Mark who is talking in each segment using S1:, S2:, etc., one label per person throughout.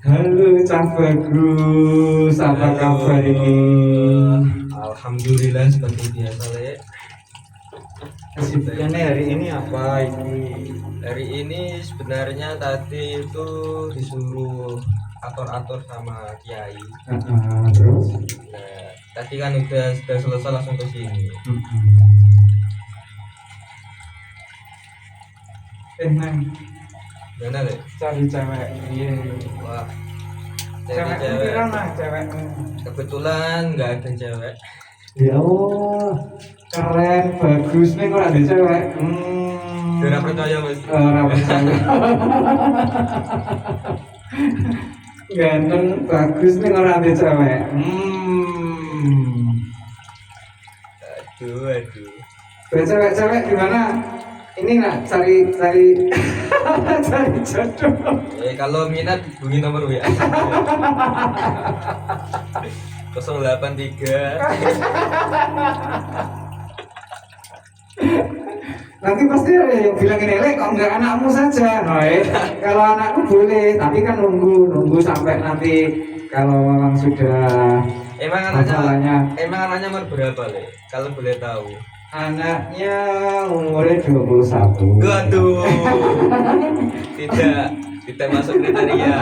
S1: Halo Cak Bagus, apa
S2: Halo.
S1: kabar ini?
S2: Alhamdulillah seperti biasa Le.
S1: Kesibukannya hari ini apa ini?
S2: Hari ini sebenarnya tadi itu disuruh atur-atur sama Kiai.
S1: Terus?
S2: Nah, tadi kan sudah selesai langsung ke sini.
S1: Nang,
S2: Gimana Le?
S1: cari cewek. Iya.
S2: Wah, jadi
S1: Cewek
S2: cewek.
S1: pirang lah cewek.
S2: Kebetulan nggak ada cewek.
S1: Ya Allah, keren, bagus nih kalau ada cewek.
S2: Tidak percaya Mas.
S1: Orang percaya. Ganteng, bagus nih kalau ada cewek.
S2: Aduh.
S1: Cewek-cewek gimana? Ini nggak cari cari jodoh.
S2: Kalau minat hubungi nomor WA 083.
S1: Nanti pasti ada yang bilang ini, "Lek, kok nggak anakmu saja?" Nah, kalau anakku boleh, tapi kan nunggu sampai nanti kalau memang sudah
S2: Emang
S1: masalahnya.
S2: anaknya umur berapa Le? Kalau boleh tahu.
S1: Anaknya umurnya 21.
S2: Waduh. Tidak masuk kriteria.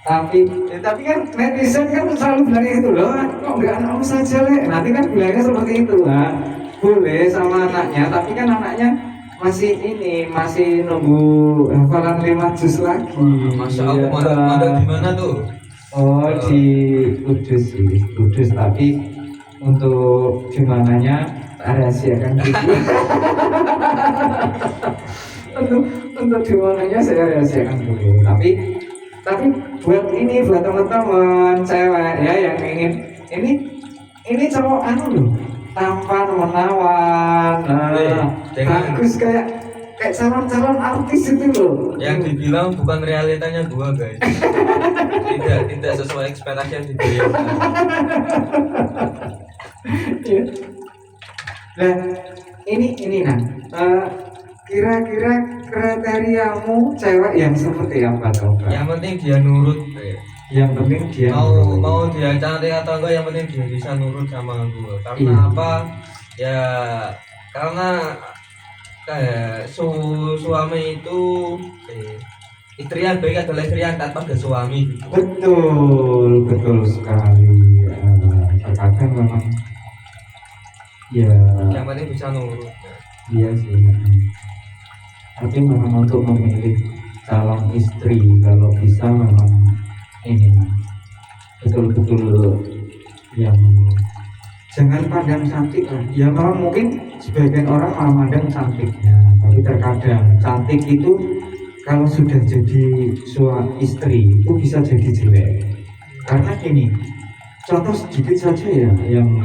S1: Tapi kan netizen kan selalu bilang itu loh, kok nggak anakmu saja Le? Nanti kan bilangnya seperti itu lah. Boleh sama anaknya, tapi kan anaknya masih nunggu hafalan 5 juz lagi.
S2: Masya Allah, mondok di mana tuh?
S1: Oh, di Kudus sih, Kudus, tapi untuk dimananya rahasiakan gitu. untuk dimananya saya rahasiakan dulu. Tapi buat teman-teman cewek ya yang ingin ini cowok loh, tampan menawan, bagus kayak calon artis itu loh.
S2: Yang dibilang bukan realitanya gua guys. Tidak sesuai ekspektasi yang dibayangkan.
S1: Ya. Nah, ini nah, kira-kira kriteriamu cewek yang seperti apa coba?
S2: Yang penting dia nurut.
S1: Yang penting dia
S2: mau dia cantik atau enggak, yang penting dia bisa nurut sama gua. Karena
S1: Iya.
S2: apa? Ya karena kayak suami itu istri yang baik adalah istri yang taat pada suami gitu.
S1: Betul sekali. Terkadang memang ya
S2: Yang penting bisa nurut.
S1: iya sih. Tapi memang untuk memilih calon istri kalau bisa memang ini betul-betul yang jangan pandang cantik lah. Ya memang mungkin sebagian orang memandang cantiknya, tapi terkadang cantik itu kalau sudah jadi istri itu bisa jadi jelek. Karena gini, contoh sedikit saja ya,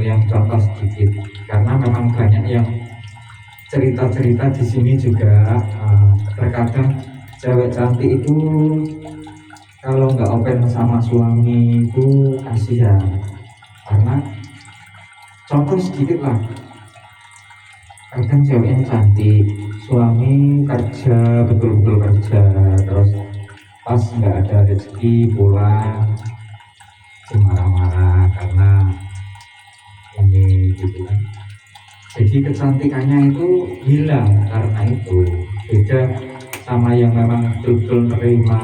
S1: yang contoh sedikit. Karena memang banyak yang cerita-cerita di sini juga terkadang cewek cantik itu kalau nggak open sama suami itu kasihan. Karena contoh sedikit lah, kadang cewek yang cantik, suami kerja betul-betul kerja, terus pas nggak ada rezeki pulang marah-marah karena ini gitu kan. Jadi kecantikannya itu hilang karena itu. Beda sama yang memang betul-betul terima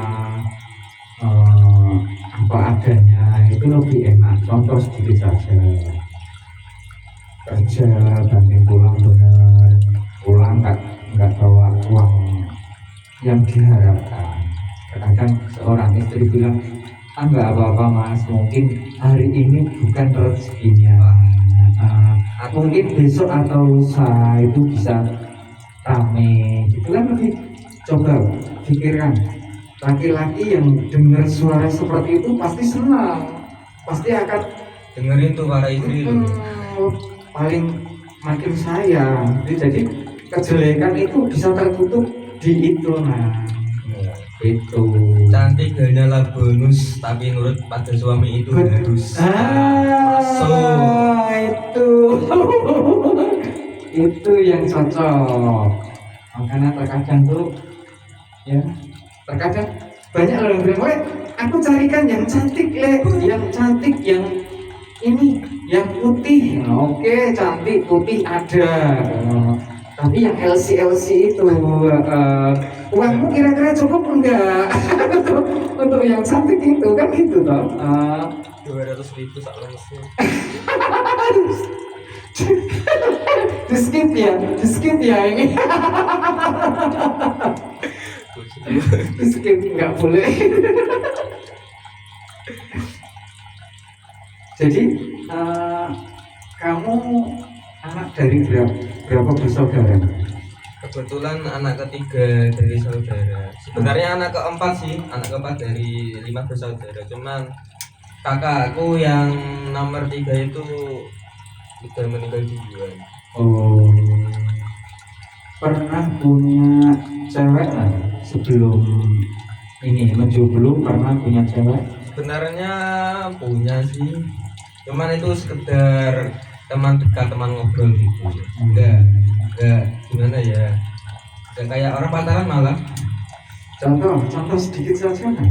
S1: apa adanya, itu lebih enak. Contoh sedikit saja, kerja banding pulang benar, pulang nggak bawa uang yang diharapkan. Kadang seorang istri bilang, nggak apa-apa mas, mungkin hari ini bukan rezekinya, mungkin besok atau lusa itu bisa rame gitu kan. Lebih coba pikirkan, laki-laki yang dengar suara seperti itu pasti senang, pasti akan
S2: Dengerin tuh para istri tuh.
S1: paling makin sayang. Jadi kejelekan itu bisa tertutup di itu. Nah itu
S2: Cantik hanyalah bonus, tapi nurut pada suami itu harus.
S1: itu yang cocok. Makanya terkadang tuh ya, terkadang banyak orang yang bilang, "Le, aku carikan yang cantik, Le, yang cantik, yang ini, yang putih." Nah, oke, cantik putih ada. Oh, tapi yang LC itu uangmu kira-kira cukup enggak untuk yang cantik itu kan gitu toh.
S2: 200.000 sak langsung.
S1: Di skip ya ini. Di skip nggak boleh. Jadi kamu anak dari berapa bersaudara?
S2: Kebetulan anak ketiga dari saudara. Sebenarnya anak keempat sih, anak keempat dari 5 bersaudara. Cuman kakakku yang nomor 3 itu udah meninggal duluan.
S1: Oh, pernah punya cewek nggak sebelum ini menjomblo? Pernah punya cewek?
S2: Sebenarnya punya sih, cuman itu sekedar teman dekat, teman ngobrol gitu. Enggak gimana ya, enggak kayak orang pacaran malah.
S1: Contoh sedikit saja kan?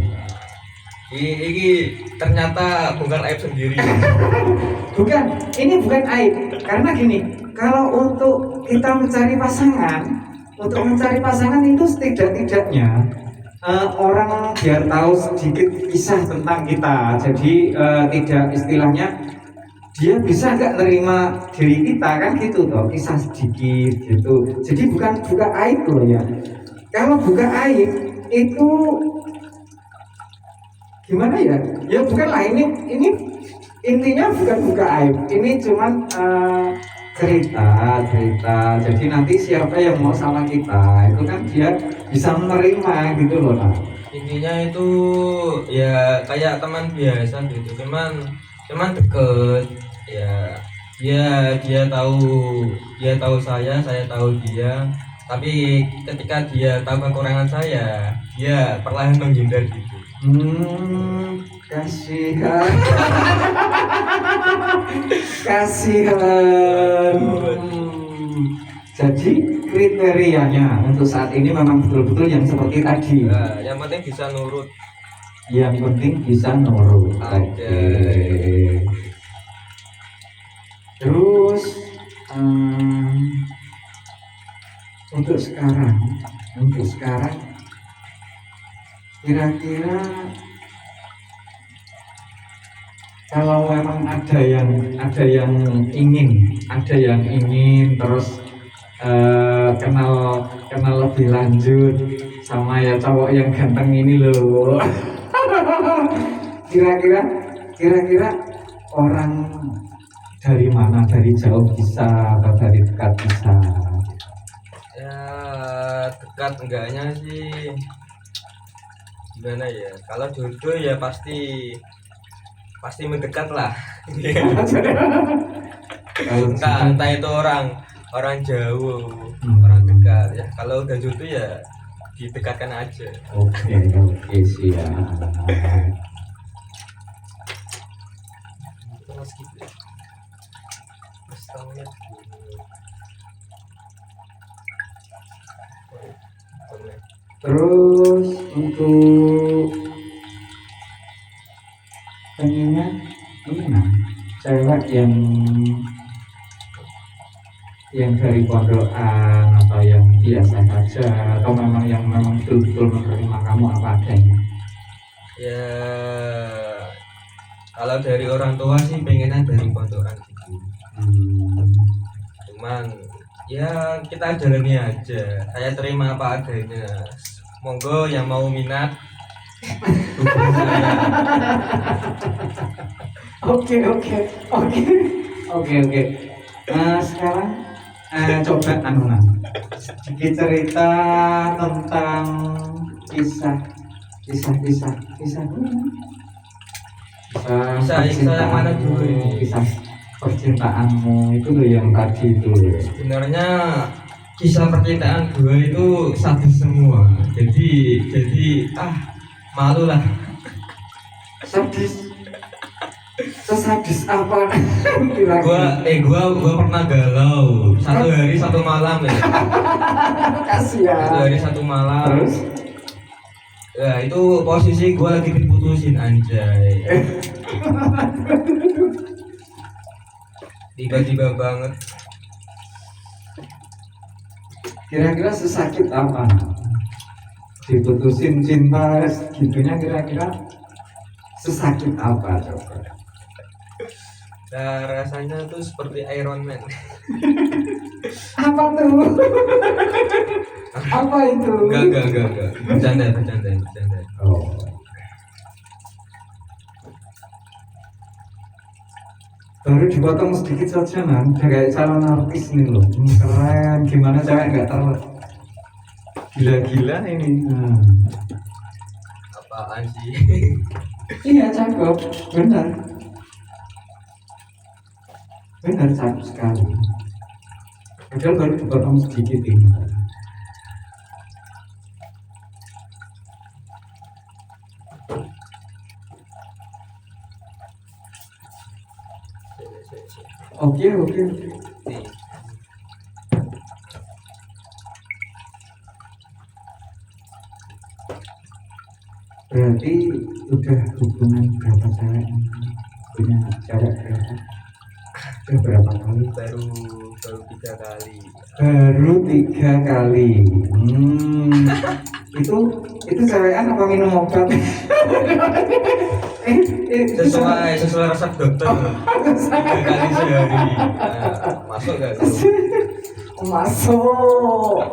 S2: Ini ternyata bongkar aib sendiri.
S1: Bukan, ini bukan aib. Karena gini, kalau untuk kita mencari pasangan itu setidak-tidaknya orang biar tahu sedikit kisah tentang kita. Jadi tidak istilahnya dia bisa nggak terima diri kita kan gitu toh, kisah sedikit gitu. Jadi bukan buka aib loh ya. Kalau buka aib itu gimana ya? Ya bukanlah ini intinya bukan buka aib. Ini cuman cerita. Jadi nanti siapa yang mau sama kita itu kan dia bisa menerima gitu loh. Nah.
S2: Intinya itu ya kayak teman biasa gitu, cuman deket ya. Dia tahu saya tahu dia, tapi ketika dia tahu kekurangan saya, dia perlahan menghindar gitu.
S1: Kasihan. Kasihan. Jadi kriterianya untuk saat ini memang betul-betul yang seperti tadi.
S2: Nah, yang penting bisa nurut.
S1: Yang penting bisa nurut. Oke. Terus untuk sekarang kira-kira kalau memang ada yang ingin terus kenal lebih lanjut sama ya cowok yang ganteng ini loh. kira-kira orang dari mana, dari jauh bisa atau dari dekat bisa?
S2: Ya dekat enggaknya sih gimana ya, kalau jodoh ya pasti mendekat lah. entah itu orang jauh, orang dekat ya. Kalau udah jodoh ya didekatkan aja.
S1: Oke siap. Terus untuk pengennya gimana? Cewek yang dari pondokan atau yang biasa saja atau yang memang betul-betul menerima kamu apa adanya?
S2: Ya kalau dari orang tua sih pengennya dari pondokan gitu. Cuman ya kita jalani aja, saya terima apa adanya. Monggo yang mau minat hubungi saya.
S1: Oke. Sekarang coba sedikit cerita tentang kisah
S2: yang mana dulu ini?
S1: Kisah percintaanmu itu loh yang tadi itu.
S2: Sebenarnya kisah percintaan gue itu sadis semua. Jadi malu lah.
S1: Sadis. Sesadis apa?
S2: Gua pernah galau 1 hari 1 malam ya.
S1: Kasihan.
S2: 1 hari 1 malam.
S1: Terus
S2: Ya itu posisi gue lagi diputusin anjay. Tiba-tiba banget.
S1: Kira-kira sesakit apa diputusin cinta gitunya, kira-kira sesakit apa coba?
S2: Nah, rasanya tuh seperti Iron Man.
S1: Apa tuh? Apa itu?
S2: Enggak. Bercanda.
S1: Oh. Baru dipotong sedikit saja man, udah kayak calon artis nih loh. Keren, gimana cewek nggak gila-gila ini.
S2: Apaan sih?
S1: Iya cakep, benar cakep sekali. Padahal baru dipotong sedikit ini. Oke. Berarti udah hubungan berapa cewek? Punya cewek berapa? Udah berapa kali?
S2: Baru 3 kali.
S1: Baru 3 kali. Itu cewekan apa minum obat?
S2: Sesuai resep dokter. 3 kali sehari. Nah, masuk gak?
S1: Masuk.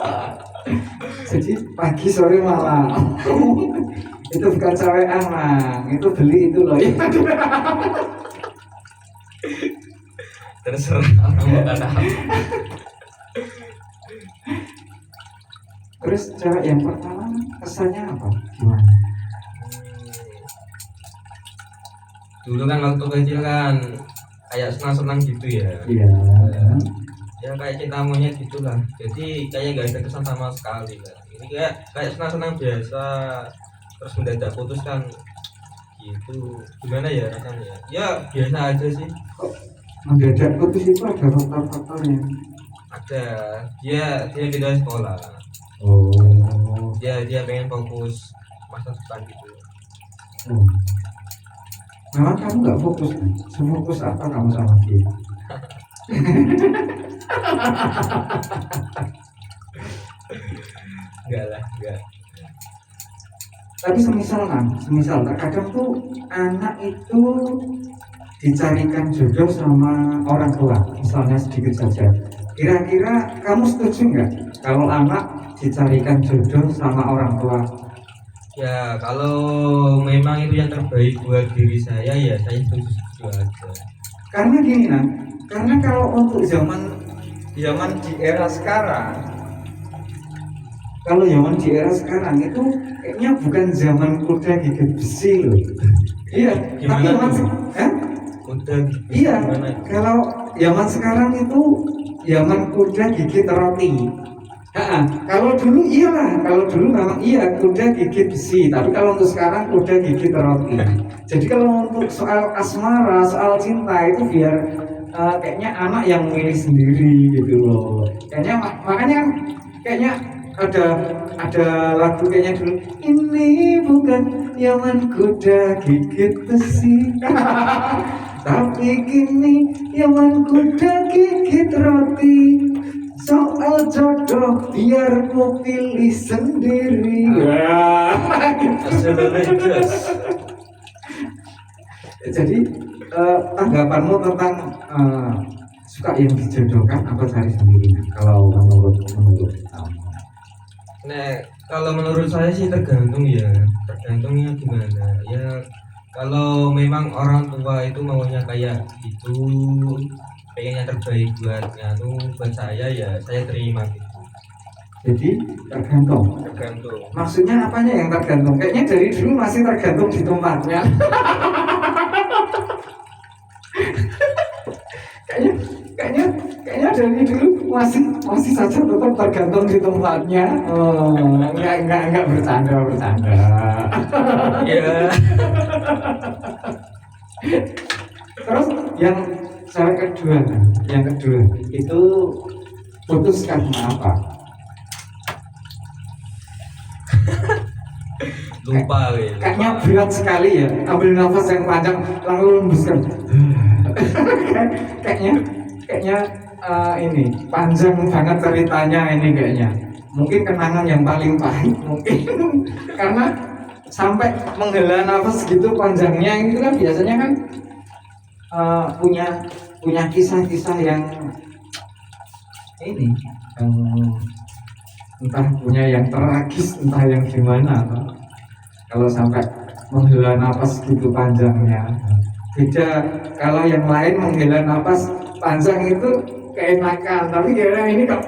S1: Jadi pagi sore malam. Itu bukan cewekan mang, itu beli itu loh.
S2: Terserah mau kata apa.
S1: Terus cewek yang pertama kesannya apa? Gimana?
S2: Dulu kan waktu kecil kan kayak senang-senang gitu ya.
S1: Iya.
S2: Ya kayak cinta monyet gitulah. Jadi kayak gak ada kesan sama sekali kan. Ini kayak senang-senang biasa. Terus mendadak putus kan gitu. Gimana ya rasanya? Ya biasa aja sih.
S1: Kok mendadak putus itu ada faktor-faktornya?
S2: Ada. Dia beda sekolah.
S1: Oh.
S2: Dia pengen fokus masa depan gitu.
S1: Memang kamu nggak fokus kan? Sefokus apa kamu sama dia?
S2: Enggak.
S1: Tapi semisal terkadang tuh anak itu dicarikan jodoh sama orang tua, misalnya sedikit saja. Kira-kira kamu setuju nggak kalau anak dicarikan jodoh sama orang tua?
S2: Ya kalau memang itu yang terbaik buat diri saya ya saya setuju aja.
S1: Karena gini karena kalau untuk zaman di era sekarang, itu kayaknya bukan zaman kuda gigit besi loh. Iya,
S2: Gimana
S1: tapi
S2: tuh?
S1: udah. Iya, kalau zaman sekarang itu zaman kuda gigit roti. Kalau dulu memang iya kuda gigit besi, tapi kalau untuk sekarang kuda gigit roti. Jadi kalau untuk soal asmara, soal cinta itu biar kayaknya anak yang memilih sendiri gitu loh. Makanya kayaknya ada lagu kayaknya dulu, ini bukan zaman kuda gigit besi. Tapi kini zaman kuda gigit roti. Soal jodoh biar ku pilih sendiri. Jadi tanggapanmu tentang suka yang dijodohkan apa cari sendiri? Kalau menurut kamu?
S2: Nah, kalau menurut saya sih tergantungnya gimana ya. Kalau memang orang tua itu maunya kayak gitu, pengen yang terbaik buat saya ya saya terima gitu.
S1: Jadi tergantung. Maksudnya apanya yang tergantung? Kayaknya dari dulu masih tergantung di tempatnya. kayaknya dari dulu masih saja tetap tergantung di tempatnya. Enggak bercanda.
S2: Ya.
S1: Terus yang kedua itu putus karena apa?
S2: lupa weh, lupa.
S1: Kayaknya berat sekali ya, ambil nafas yang panjang lalu hembuskan. kayaknya kayaknya ini panjang banget ceritanya ini kayaknya. Mungkin kenangan yang paling pahit mungkin karena sampai menghela nafas gitu panjangnya itu kan biasanya kan punya kisah-kisah yang ini yang entah punya yang tragis entah yang gimana kalau sampai menghela nafas gitu panjangnya. Beda kalau yang lain menghela nafas panjang itu keenakan, tapi kira ini kok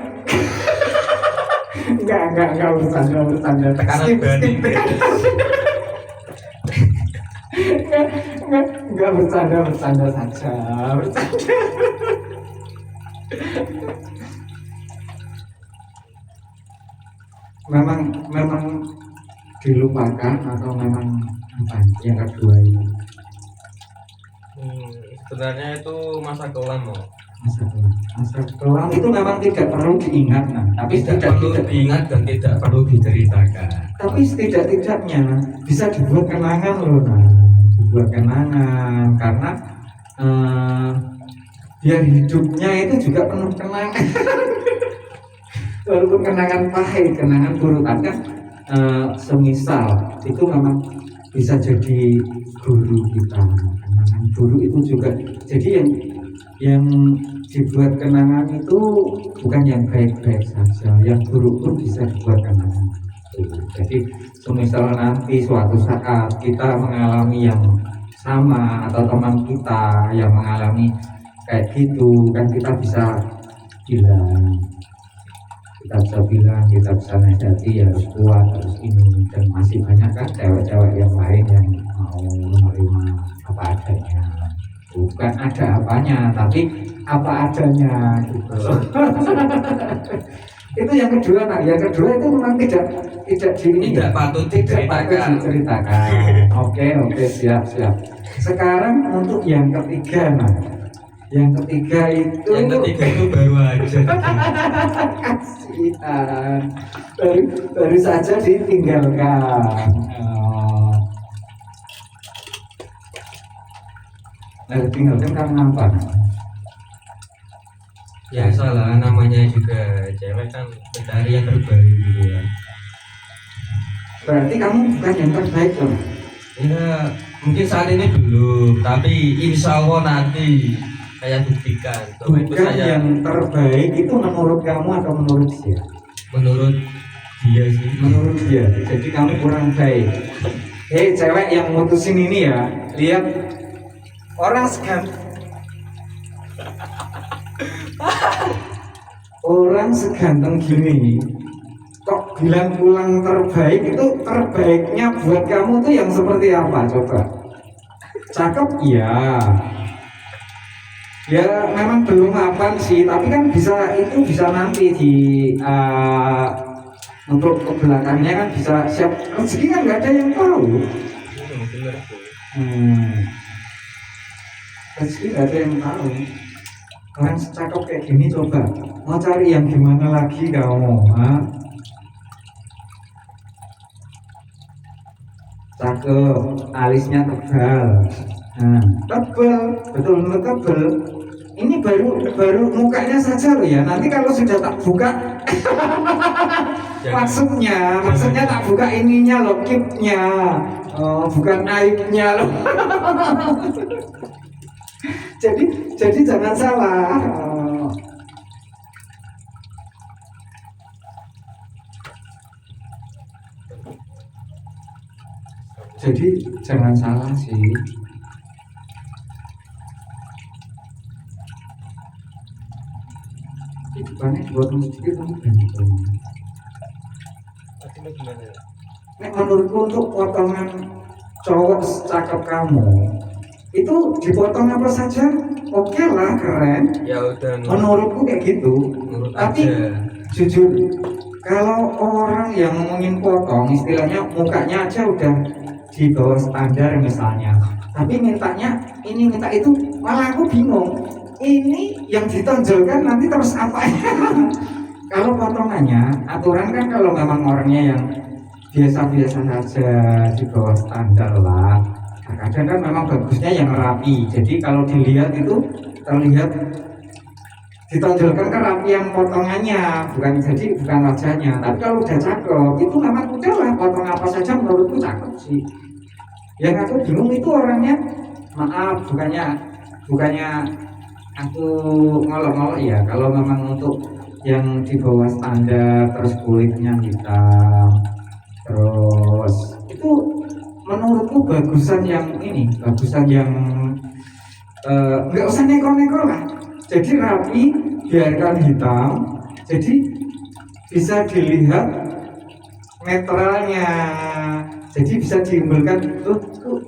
S1: enggak bercanda
S2: Tekanan
S1: skip,
S2: bani.
S1: enggak bercanda saja bercanda. memang dilupakan atau memang apa yang kedua ini
S2: Sebenarnya itu masa kelam loh.
S1: masa kelam itu memang tidak perlu diingat tapi
S2: Tidak perlu diingat dan tidak perlu diceritakan.
S1: tapi setidak-tidaknya bisa dibuat kenangan loh dibuat kenangan karena biar hidupnya itu juga penuh kenangan. Walaupun kenangan pahit, kenangan buruk kan semisal itu memang bisa jadi guru kita. Kenangan buruk itu juga jadi yang dibuat kenangan itu bukan yang baik-baik saja, yang buruk pun bisa dibuat kenangan. Jadi semisal nanti suatu saat kita mengalami yang sama atau teman kita yang mengalami kayak gitu kan kita bisa bilang kita bisa nasihati ya harus kuat harus ini dan masih banyak kan cewek-cewek yang lain yang mau menerima apa adanya bukan ada apanya tapi apa adanya gitu. Itu yang kedua yang kedua itu memang tidak
S2: patut
S1: diceritakan. Oke, siap. Sekarang untuk yang ketiga yang ketiga itu
S2: baru aja.
S1: Kasihan. Baru saja ditinggalkan. Tinggalkan karena apa?
S2: Ya salah namanya juga cewek kan mencari yang terbaik gitu ya.
S1: Berarti kamu bukan yang terbaik dong?
S2: Ya mungkin saat ini belum, tapi insya Allah nanti saya buktikan.
S1: Bukan yang terbaik itu menurut kamu atau menurut dia?
S2: Menurut dia sih.
S1: Menurut dia. Jadi kamu kurang baik. Hei cewek yang mutusin ini ya, lihat orang seganteng gini kok bilang pulang terbaik. Itu terbaiknya buat kamu tuh yang seperti apa coba? Cakep ya memang belum mapan sih tapi kan bisa nanti di untuk ke belakangnya kan bisa siap rezeki kan nggak ada yang tahu. Rezeki nggak ada yang tahu. Orang secakep kayak gini coba mau cari yang gimana lagi kamu? Cakep, alisnya tebal, betul-betul tebal. Ini baru mukanya saja loh ya. Nanti kalau sudah tak buka, maksudnya tak buka ininya loh, kipnya, bukan aibnya loh. jadi jangan salah. Jadi jangan salah sih. Hidupannya buat sedikit kamu ganti. Nek menurutku untuk potongan cowok cakep kamu itu dipotong apa saja oke lah, keren.
S2: Ya udah.
S1: Menurutku kayak gitu. Tapi jujur kalau orang yang ngomongin potong istilahnya mukanya aja udah di bawah standar misalnya, tapi mintanya ini minta itu, malah aku bingung ini yang ditonjolkan nanti terus apa ya. Kalau potongannya aturan kan kalau memang orangnya yang biasa-biasa saja, di bawah standar lah. Nah, kadang kan memang bagusnya yang rapi, jadi kalau dilihat itu terlihat ditonjolkan kerapian potongannya, bukan jadi bukan wajahnya. Tapi kalau udah cakep itu memang udah lah, potong apa saja menurutku cakep sih. Yang aku bingung itu orangnya, maaf bukannya aku ngolok-ngolok ya, kalau memang untuk yang di bawah standar terus kulitnya hitam terus itu menurutku bagusan yang ini, bagusan yang nggak usah neko-neko lah, jadi rapi, biarkan hitam, jadi bisa dilihat netralnya, jadi bisa diimbulkan tuh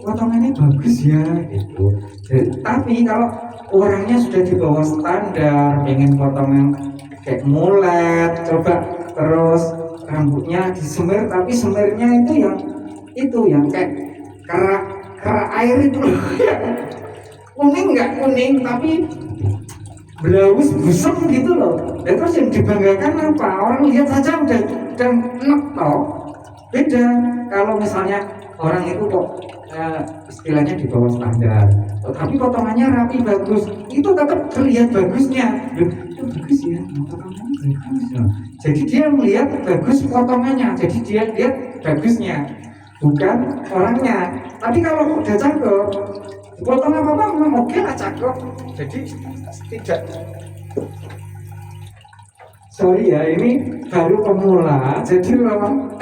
S1: potongannya bagus ya gitu. Jadi, tapi kalau orangnya sudah di bawah standar, pengen potongan kayak mulet, coba terus rambutnya disemir, tapi semirnya itu yang kayak kerak air itu loh. Kuning nggak kuning tapi blaus busem gitu loh. Dan terus yang dibanggakan apa? Orang lihat saja udah enak toh. Beda kalau misalnya orang itu kok istilahnya di bawah standar, tapi potongannya rapi bagus, itu tetap terlihat bagusnya. Itu bagus ya, potongannya bagus ya. Jadi dia melihat bagus potongannya, jadi dia lihat bagusnya, bukan orangnya. Tapi kalau udah cakep, potong apa memang oke lah cakep. Jadi tidak, sorry ya, ini baru pemula, jadi memang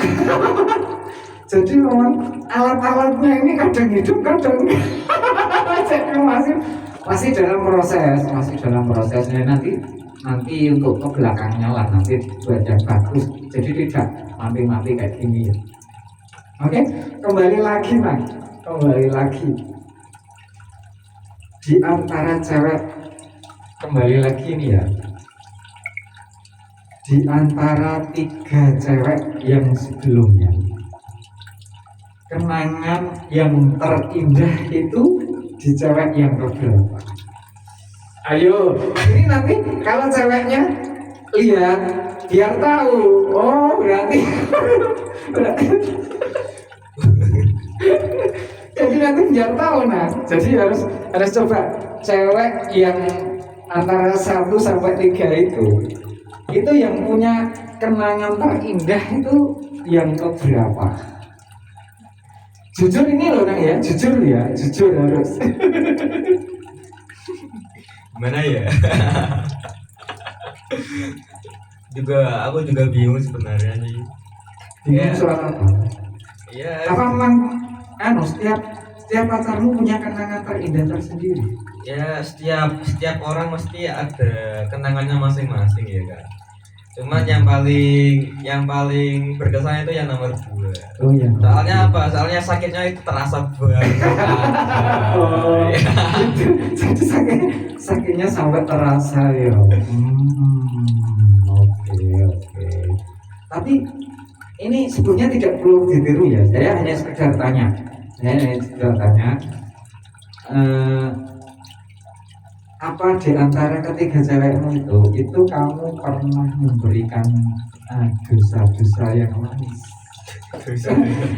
S1: jadi memang alat-alatnya ini kadang hidup kadang jadi masih dalam prosesnya, nanti untuk ke belakangnya lah, nanti buat yang bagus, jadi tidak mati kayak gini ya. Oke, kembali lagi di antara cewek, kembali lagi nih ya, di antara 3 cewek yang sebelumnya, kenangan yang terindah itu di cewek yang keberapa? Ayo, ini nanti kalau ceweknya lihat biar tahu. Oh berarti jadi nanti biar tahu. Nah, jadi harus coba cewek yang antara 1 sampai 3 itu yang punya kenangan terindah itu yang keberapa? Jujur ini loh Nang ya, jujur harus.
S2: Gimana ya? Aku juga bingung sebenarnya nih.
S1: Bingung soal apa?
S2: Iya.
S1: Apa memang setiap pacarmu punya kenangan terindah tersendiri?
S2: Ya setiap orang mesti ada kenangannya masing-masing ya kan. Cuman yang paling berkesan itu yang nomor 2.
S1: Oh iya.
S2: Soalnya apa? Soalnya sakitnya itu terasa banget.
S1: Oh, jadi sakitnya sampai terasa ya. Oke. Tapi ini sebetulnya tidak perlu ditiru ya. Saya hanya sekedar tanya. Apa di antara ketiga cewekmu itu kamu pernah memberikan dosa-dosa yang manis?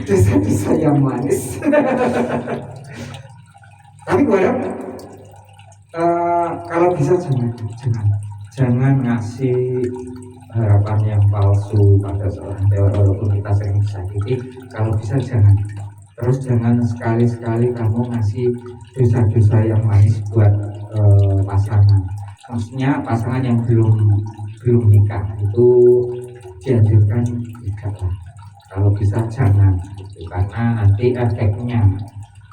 S1: Dosa-dosa yang manis. Tapi gue harap kalau bisa jangan ngasih harapan yang palsu pada seorang cewek, walaupun kita sering disakiti. Kalau bisa jangan. Terus jangan sekali-sekali kamu ngasih dosa-dosa yang manis buat pasangan. Maksudnya pasangan yang belum nikah itu dianjurkan tidak lah. Kalau bisa jangan, gitu. Karena nanti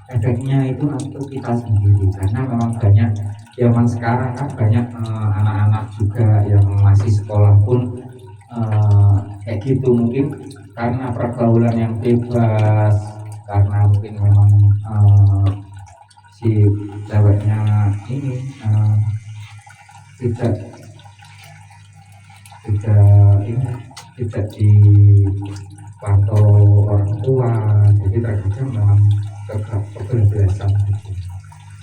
S1: efeknya itu untuk kita sendiri. Karena memang banyak zaman sekarang kan banyak anak-anak juga yang masih sekolah pun kayak gitu, mungkin karena pergaulan yang bebas, karena mungkin memang si ceweknya ini tidak dipantau orang tua, jadi terkadang memang kebablasan gitu.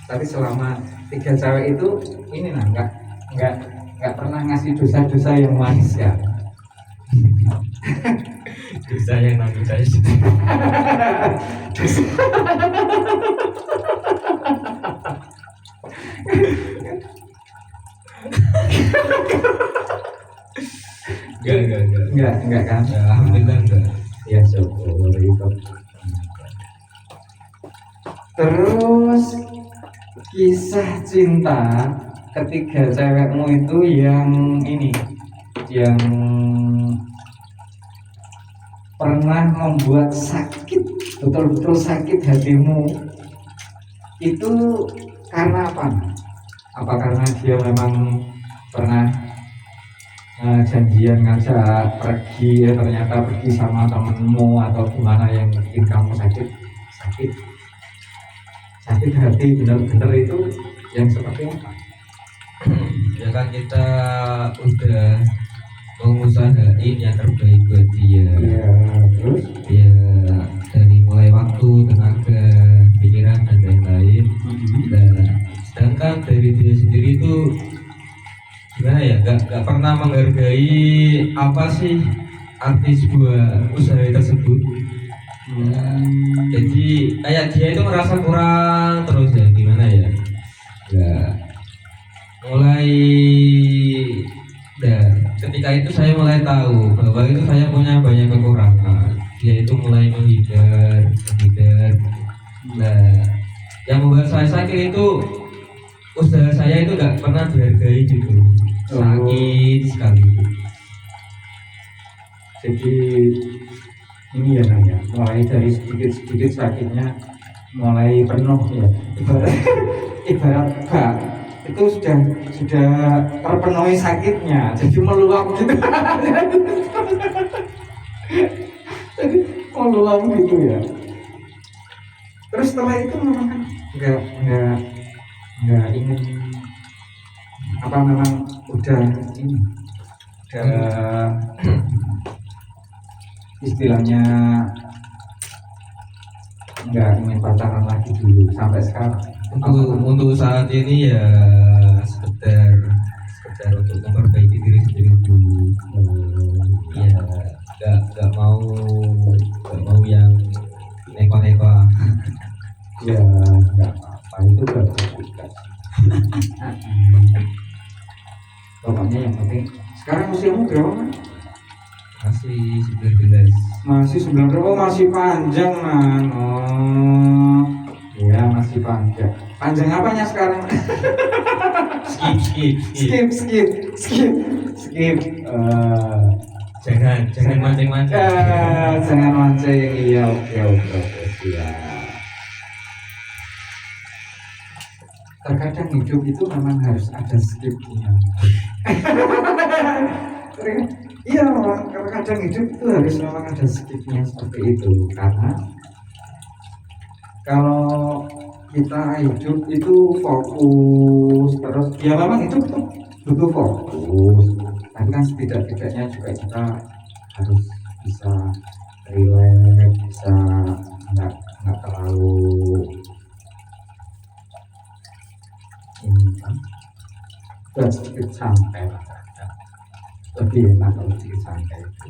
S1: Tapi selama 3 cewek itu ini nggak pernah ngasih dosa-dosa yang manis ya.
S2: Dosa yang nanggung saya sendiri.
S1: Enggak kan?
S2: Ya, alhamdulillah enggak.
S1: Ya syukur itu. Terus kisah cinta ketiga cewekmu itu yang ini, yang pernah membuat sakit, betul-betul sakit hatimu, itu karena apa? Apa karena dia memang pernah janjian ngajak pergi, ternyata pergi sama temenmu, atau gimana yang bikin kamu sakit sakit hati benar-benar itu yang seperti apa?
S2: Ya kan kita udah mengusahain yang terbaik buat dia.
S1: Ya, terus
S2: Ya dari mulai waktu, tenaga, pikiran dan lain-lain. Nah, sedangkan dari dia sendiri itu gimana ya, nggak pernah menghargai apa sih arti sebuah usaha tersebut. Jadi kayak dia itu merasa kurang terus, ya gimana ya, ya mulai ketika itu saya mulai tahu bahwa itu saya punya banyak kekurangan. Dia itu mulai menghindar. Nah, yang membuat saya sakit itu usaha saya itu nggak pernah dihargai gitu. Sakit sekali.
S1: Jadi ini ya Naya, mulai dari sedikit sakitnya mulai penuh ya. Ibarat bak itu sudah terpenuhi sakitnya, jadi meluap gitu. Jadi meluap gitu ya. Terus setelah itu memang kan nggak ingin apa, memang udah ini udah istilahnya nggak ingin pacaran lagi dulu sampai sekarang.
S2: Untuk saat ini ya sekedar untuk memperbaiki diri sendiri dulu. Ya nggak mau yang neko-neko.
S1: Ya nggak apa, itu bagus juga. Pokoknya yang penting sekarang usiamu berapa?
S2: Masih 19.
S1: Masih 19. Oh masih panjang man. Oh ya masih panjang. Panjang apanya sekarang? Skip.
S2: Jangan mancing-mancing.
S1: Jangan mancing. Iya, oke siap. Terkadang hidup itu memang harus ada skipnya. Iya, terkadang hidup itu harus memang ada skipnya seperti itu, karena kalau kita hidup itu fokus terus, ya memang itu butuh fokus, tapi kan setidak-tidaknya juga kita harus bisa relax, bisa nggak terlalu ini kan, dan sedikit santai lah, lebih enak kalau sedikit santai itu.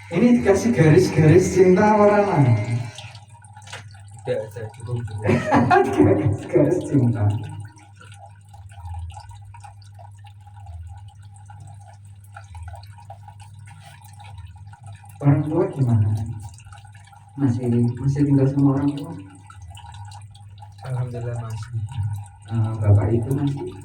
S1: Ini dikasih garis-garis cinta orang lain.
S2: Tidak ada, cukup.
S1: Garis cinta. Orang tua gimana? Masih tinggal sama orang tua?
S2: Alhamdulillah masih.
S1: Bapak itu masih?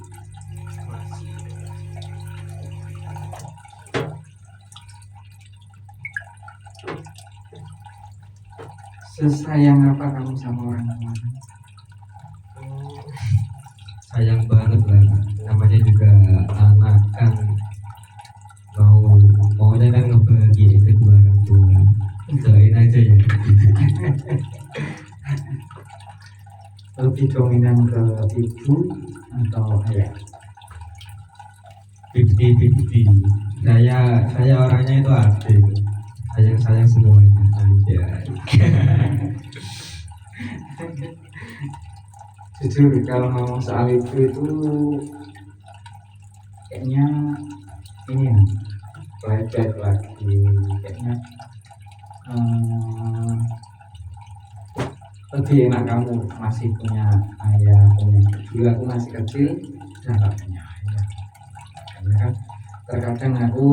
S1: Sesayang apa kamu sama orang tua?
S2: Sayang banget lah, namanya juga anak kan, maunya kan ngebahagiain kedua orang tua. Doain aja ya.
S1: Lebih dominan ke ibu atau ayah?
S2: 50-50. Saya orangnya itu adil, sayang semuanya aja.
S1: Jujur kalau ngomong soal itu kayaknya ini ya, flashback lagi kayaknya eh, lebih enak kamu masih punya ayah, punya dulu aku masih kecil dan gak punya ayah. Karena kan terkadang aku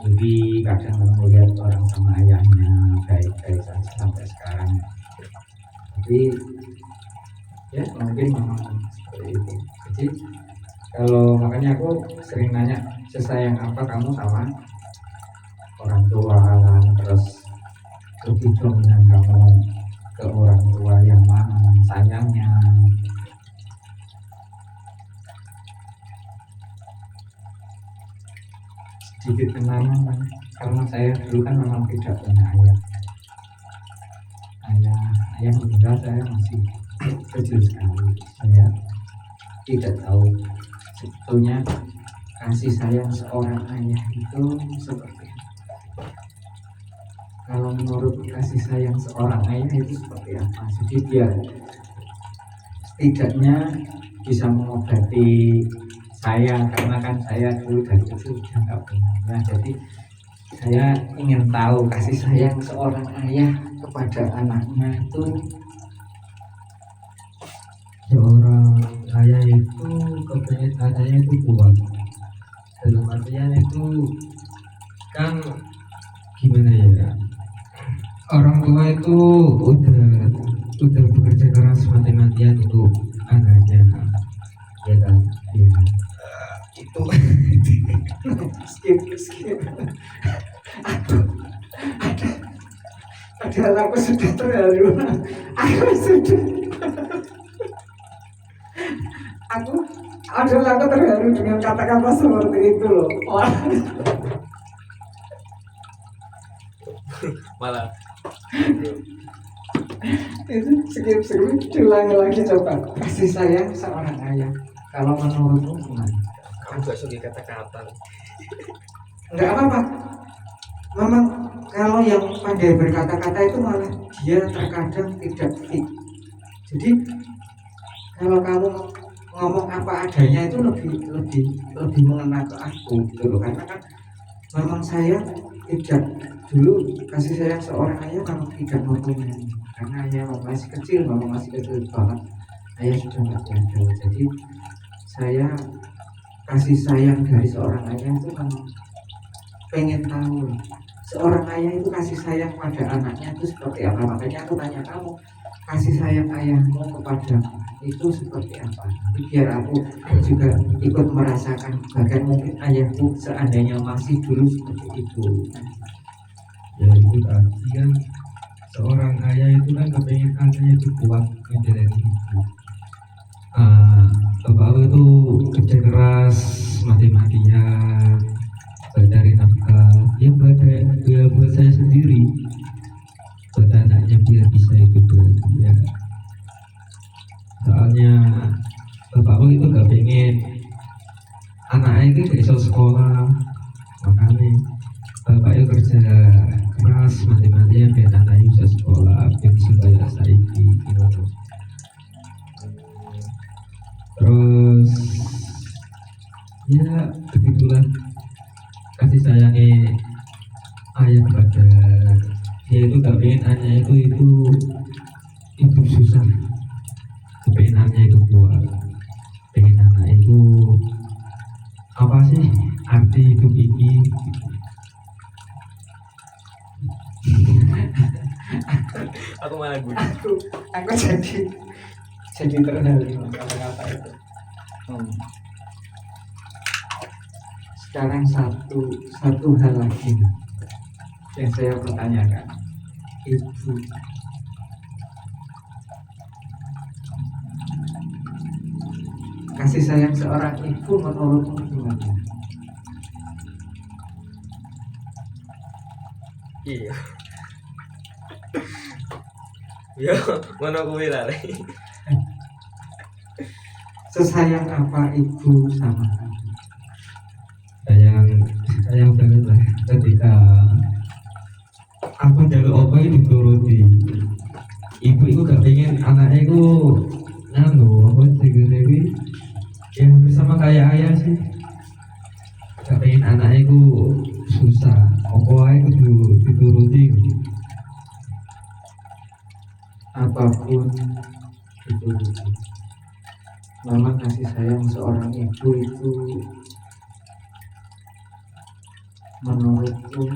S1: lebih kadang melihat orang sama ayahnya baik-baik saja sampai sekarang, tapi ya mungkin memang seperti itu. Jadi kalau makanya aku sering nanya, sesayang apa kamu sama orang tua, terus lebih dominan kamu ke orang tua yang mana sayangnya. Sedikit kenangan, karena saya dulu kan memang tidak punya ayah. Ayah meninggal saya masih kecil sekali. Saya tidak tahu sebetulnya kasih sayang seorang ayah itu seperti apa. Kalau menurut kasih sayang seorang ayah itu seperti apa? Jadi biar setidaknya bisa mengobati saya, karena kan saya dulu dari kecil sudah nggak punya ayah. Jadi saya ingin tahu kasih sayang seorang ayah kepada anaknya itu.
S2: Seorang ayah itu kepengen anaknya itu kuat, dalam artian itu kan gimana ya, orang tua itu udah bekerja keras mati-matian untuk anaknya, ya kan, ya itu
S1: skip padahal aku sudah terharu, aku sudah aku terharu dengan kata-kata seperti itu loh. Wah,
S2: malah
S1: itu skip diulangi lagi coba. Kasih sayang seorang ayah kalau menurutmu gimana?
S2: kamu gak suka kata-kata.
S1: Enggak apa-apa, memang kalau yang pandai berkata-kata itu malah dia terkadang tidak fit. Jadi kalau kamu ngomong apa adanya itu lebih mengena ke aku gitu loh. Karena kan memang saya tidak dulu kasih sayang seorang ayah memang tidak mempunyai, karena ayah masih kecil, memang masih kecil banget, ayah sudah nggak ada. Jadi saya kasih sayang dari seorang ayah itu memang pengen tahu seorang ayah itu kasih sayang pada anaknya itu seperti apa. Makanya aku tanya kamu, kasih sayang ayahmu kepada itu seperti apa. Nanti biar aku juga ikut merasakan, bahkan mungkin ayahku seandainya masih dulu seperti itu.
S2: Ya itu tadi kan, seorang ayah itu kan kepengen anaknya itu kuat menjalani hidup. Bapak aku itu kerja keras mati-matian mencari nafkah, ya buat saya sendiri, buat anaknya biar bisa hidup bahagia. Soalnya bapakku itu gak pengen anaknya itu gak bisa sekolah, makanya bapaknya kerja keras mati-matian biar anaknya bisa sekolah, biar bisa bayar saiki gitu. Terus ya begitulah kasih sayangnya ayah kepada dia itu gak pengen anaknya itu hidup susah, pengen anaknya itu kuat, pengen anak itu apa sih arti hidup ini. Aku malah gue
S1: Aku jadi terharu dengan kata-kata itu. Sekarang satu hal lagi yang saya pertanyakan, ibu kasih sayang seorang ibu menurutmu gimana?
S2: iya ya mana kuwi lah.
S1: Sesayang apa ibu sama kamu?
S2: sayang banget lah ketika aku jalur apa itu dituruti. Ibu itu gak pengen anaknya itu nganu apa sih yang hampir sama kayak ayah sih,
S1: dituruti, apapun dituruti. Memang kasih sayang seorang ibu itu menurutku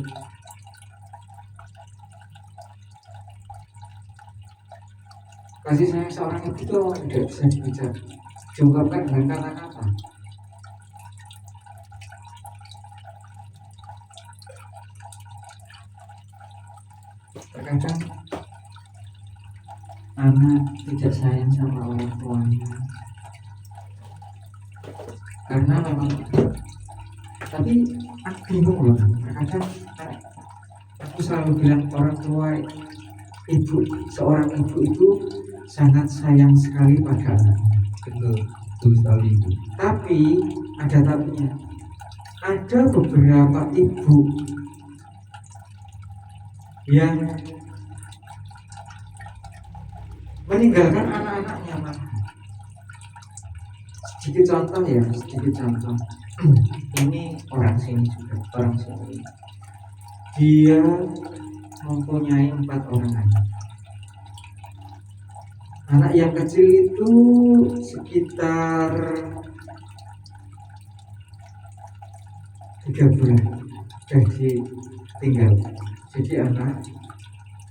S1: kasih sayang seorang ibu itu tidak bisa diungkapkan dengan kata-kata. Terkadang anak tidak sayang sama orang tuanya karena memang, tapi aku bingung loh. Terkadang aku selalu bilang orang tua, ibu, seorang ibu itu sangat sayang sekali pada anaknya.
S2: Betul sekali itu.
S1: Tapi ada tapinya. Ada beberapa ibu yang meninggalkan anak-anaknya, Mas. Sedikit contoh ya, sedikit contoh. Ini orang sini juga, orang sini. Dia mempunyai 4 orang anak. Anak yang kecil itu sekitar 3 bulan sudah ditinggal. Jadi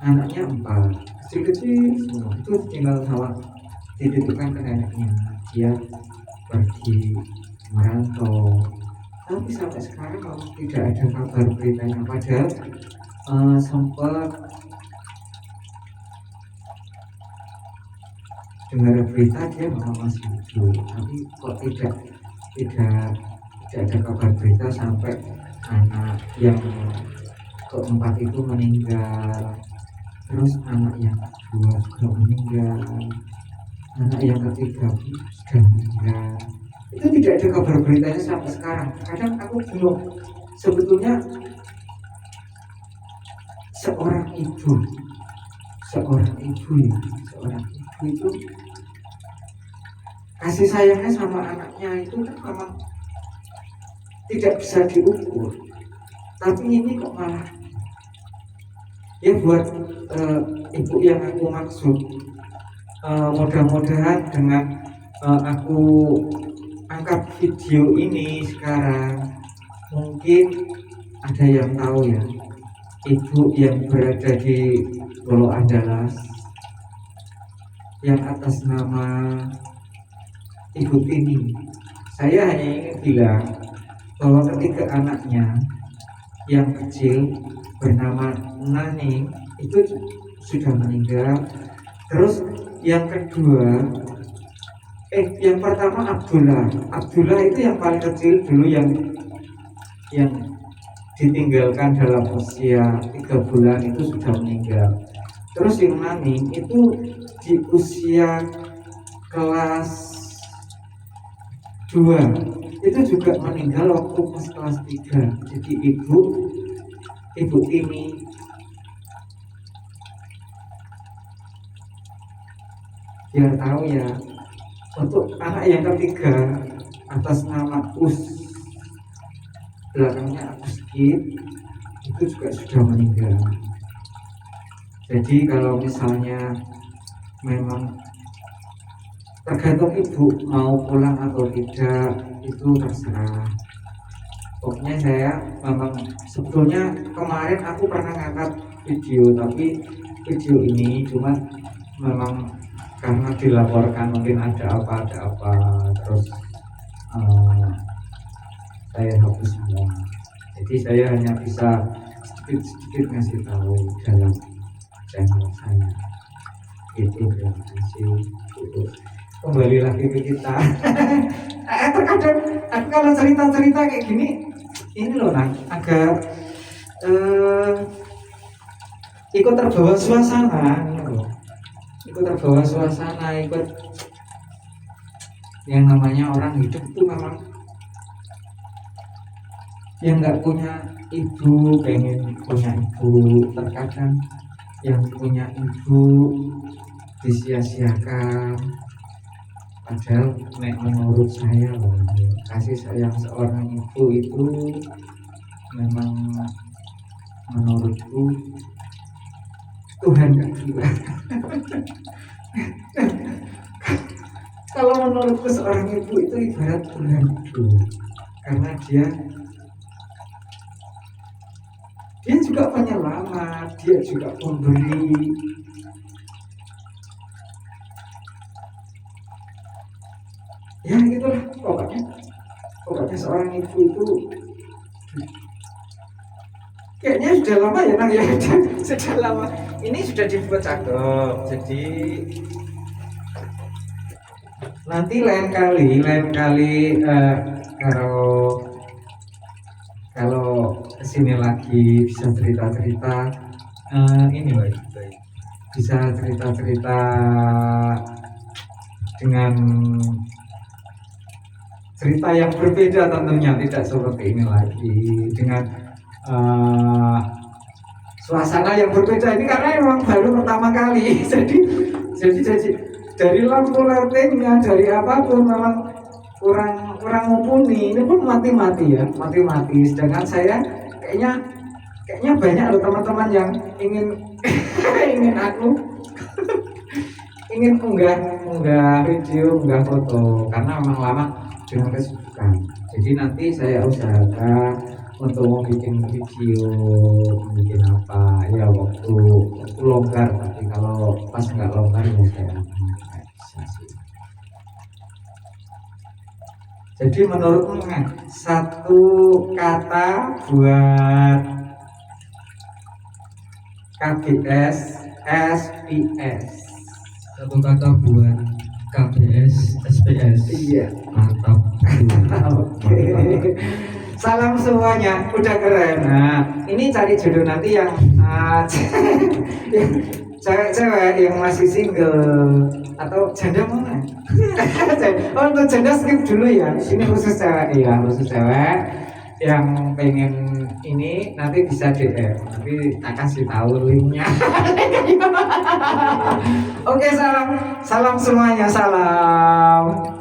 S1: anaknya 4, kecil-kecil semua. Itu tinggal sama dititipkan ke neneknya. Dia pergi merantau. Tapi sampai sekarang kalau tidak ada kabar beritanya. Padahal sempat dengar berita dia memang masih hidup, tapi kok tidak ada kabar berita sampai anak yang keempat itu meninggal, terus anak yang kedua juga meninggal, anak yang ketiga sudah meninggal. Itu tidak ada kabar beritanya sampai sekarang. Kadang aku bingung, sebetulnya seorang ibu itu kasih sayangnya sama anaknya itu kan memang tidak bisa diukur. Tapi ini kok malah ya buat ibu yang aku maksud, mudah-mudahan dengan aku angkat video ini sekarang, mungkin ada yang tahu ya, ibu yang berada di Pulau Andalas yang atas nama Ibu Tini. Saya hanya ingin bilang bahwa ketika anaknya yang kecil bernama Nani itu sudah meninggal, terus yang kedua yang pertama Abdullah itu yang paling kecil dulu yang ditinggalkan dalam usia 3 bulan itu sudah meninggal. Terus yang Nani itu di usia kelas 2 itu juga meninggal waktu pas kelas 3. Jadi ibu Tini biar tahu ya, untuk anak yang ketiga atas nama belakangnya Agustin itu juga sudah meninggal. Jadi kalau misalnya memang tergantung ibu mau pulang atau tidak, itu terserah. Pokoknya saya memang sebetulnya kemarin aku pernah ngangkat video, tapi video ini cuma memang karena dilaporkan mungkin ada apa terus saya hapus semua. Jadi saya hanya bisa sedikit ngasih tahu dalam channel saya. Itu terima kasih. Kembali lagi ke kita. Terkadang aku kalau cerita kayak gini, ini loh agak ikut terbawa suasana, ikut yang namanya orang hidup itu memang yang nggak punya ibu pengen punya ibu, terkadang yang punya ibu disia-siakan. Padahal menurut saya loh, kasih sayang seorang ibu itu memang menurutku Tuhan gak gila. Kalau menurutku seorang ibu itu ibarat Tuhan itu, karena dia juga penyelamat, dia juga pemberi. Ya gitulah pokoknya seorang ibu itu kayaknya sudah lama ya Nang ya. Sudah lama ini sudah dibuat cakep, jadi nanti lain kali kalau kesini lagi bisa cerita ini baik bisa cerita dengan cerita yang berbeda tentunya, tidak seperti ini lagi dengan suasana yang berbeda ini karena memang baru pertama kali. jadi dari lampu lightingnya, dari apapun memang kurang mumpuni. Ini pun mati ya, sedangkan saya kayaknya banyak loh teman-teman yang ingin aku ingin unggah video, unggah foto, karena memang lama dengan kesibukan. Jadi nanti saya usahakan untuk bikin video, bikin apa ya waktu longgar, tapi kalau pas nggak longgar ya saya nggak bisa sih. Jadi menurutmu satu kata buat KBS SPS.
S2: Satu kata buat KBS SPS.
S1: Iya.
S2: Mantap.
S1: Oke. Salam semuanya, udah keren. Nah, ini cari jodoh nanti yang cewek-cewek yang masih single atau janda mana? Oh, untuk janda skip dulu ya. Ini khusus cewek ya, khusus cewek yang pengen ini nanti bisa DM. Nanti tak kasih tahu linknya. Oke, salam semuanya, salam.